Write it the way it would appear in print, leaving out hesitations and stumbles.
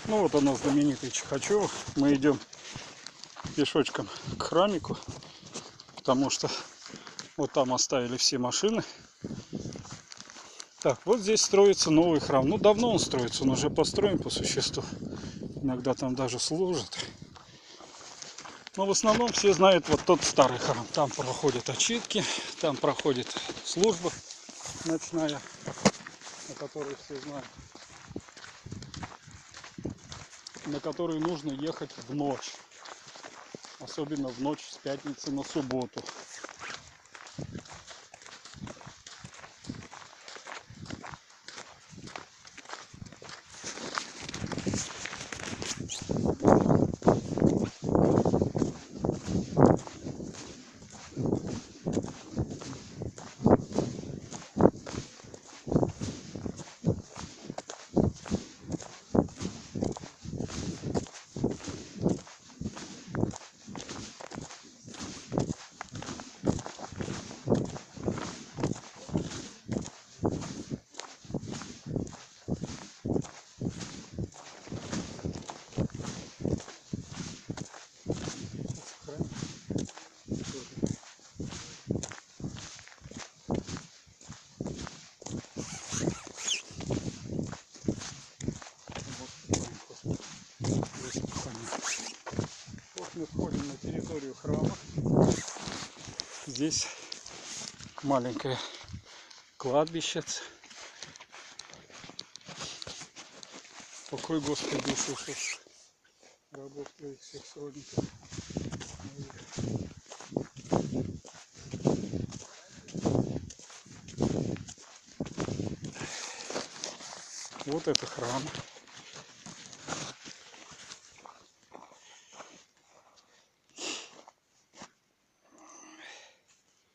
Ну вот у нас знаменитый Чихачёв. Мы идем пешочком к храмику, потому что вот там оставили все машины. Так, вот здесь строится новый храм. Ну, давно он строится, он уже построен по существу. Иногда там даже служат. Но в основном все знают вот тот старый храм. Там проходят очистки, там проходит служба ночная, о которой все знают. На которую нужно ехать в ночь. Особенно в ночь с пятницы на субботу. Вот мы входим на территорию храма. Здесь маленькое кладбище. Покой, Господи, душу ушедших рабов твоих всех сродников. Вот это храм.